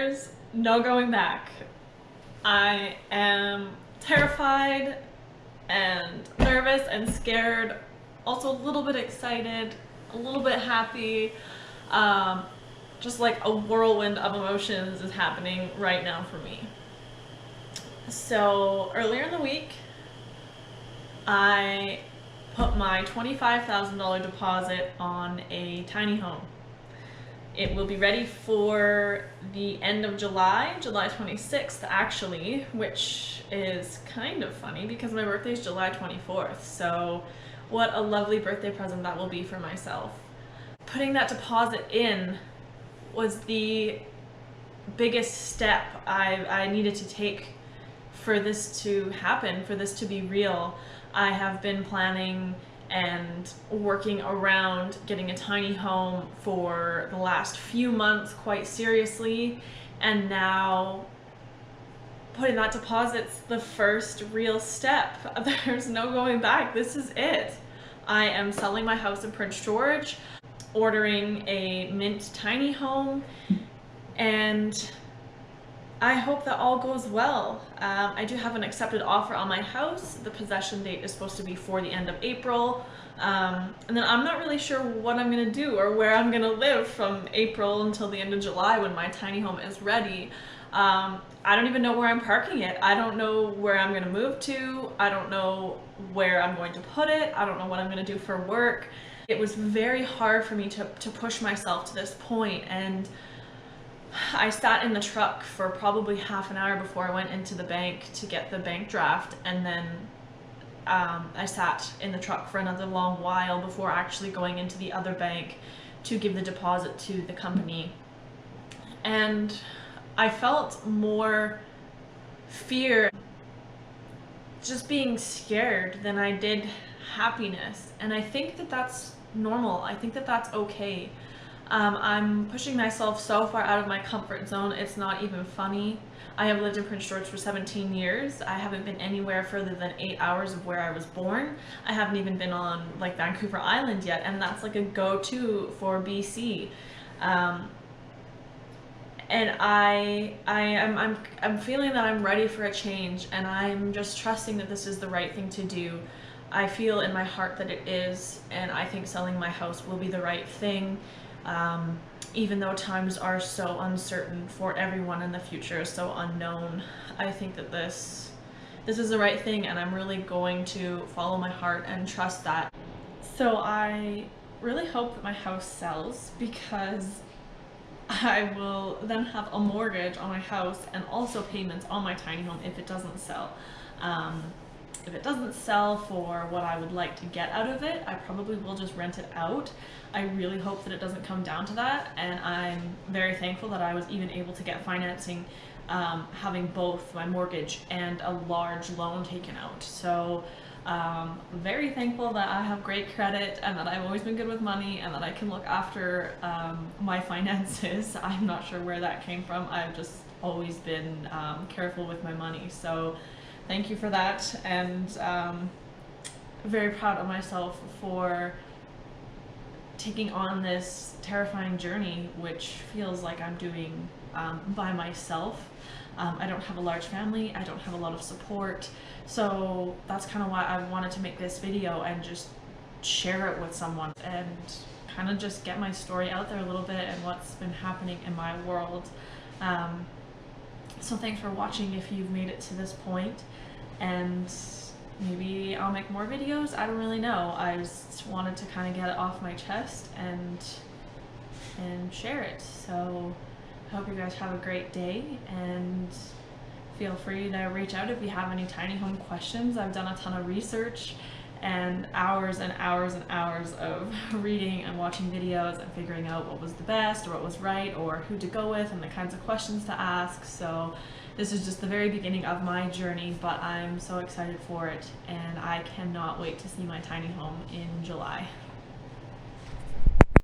There's no going back. I am terrified and nervous and scared, also a little bit excited, a little bit happy. Just like a whirlwind of emotions is happening right now for me. So earlier in the week, I put my $25,000 deposit on a tiny home. It will be ready for the end of July 26th actually, which is kind of funny because my birthday is July 24th. So what a lovely birthday present that will be for myself. Putting that deposit in was the biggest step I needed to take for this to happen, for this to be real. I have been planning and working around getting a tiny home for the last few months quite seriously, and now putting that deposit's the first real step. There's no going back. This is it. I am selling my house in Prince George, ordering a mint tiny home, and I hope that all goes well. I do have an accepted offer on my house. The possession date is supposed to be for the end of April. And then I'm not really sure what I'm gonna do or where I'm gonna live from April until the end of July when my tiny home is ready. I don't even know where I'm parking it. I don't know where I'm gonna move to. I don't know where I'm going to put it. I don't know what I'm gonna do for work. It was very hard for me to push myself to this point, and I sat in the truck for probably half an hour before I went into the bank to get the bank draft, and then I sat in the truck for another long while before actually going into the other bank to give the deposit to the company. And I felt more fear, just being scared, than I did happiness. And I think that that's normal. I think that that's okay. I'm pushing myself so far out of my comfort zone, it's not even funny. I have lived in Prince George for 17 years. I haven't been anywhere further than 8 hours of where I was born. I haven't even been on like Vancouver Island yet, and that's like a go-to for BC. And I'm feeling that I'm ready for a change, and I'm just trusting that this is the right thing to do. I feel in my heart that it is, and I think selling my house will be the right thing. Even though times are so uncertain for everyone and the future is so unknown, I think that this is the right thing, and I'm really going to follow my heart and trust that. So I really hope that my house sells, because I will then have a mortgage on my house and also payments on my tiny home if it doesn't sell. If it doesn't sell for what I would like to get out of it, I probably will just rent it out. I really hope that it doesn't come down to that, and I'm very thankful that I was even able to get financing, having both my mortgage and a large loan taken out. So very thankful that I have great credit, and that I've always been good with money, and that I can look after my finances. I'm not sure where that came from. I've just always been careful with my money. So thank you for that, and very proud of myself for taking on this terrifying journey, which feels like I'm doing by myself. I don't have a large family, I don't have a lot of support, so that's kind of why I wanted to make this video and just share it with someone and kind of just get my story out there a little bit and what's been happening in my world. So thanks for watching if you've made it to this point, and maybe I'll make more videos. I don't really know. I just wanted to kind of get it off my chest and share it. So I hope you guys have a great day, and feel free to reach out if you have any tiny home questions. I've done a ton of research and hours and hours and hours of reading and watching videos and figuring out what was the best or what was right or who to go with and the kinds of questions to ask. So this is just the very beginning of my journey, but I'm so excited for it, and I cannot wait to see my tiny home in July.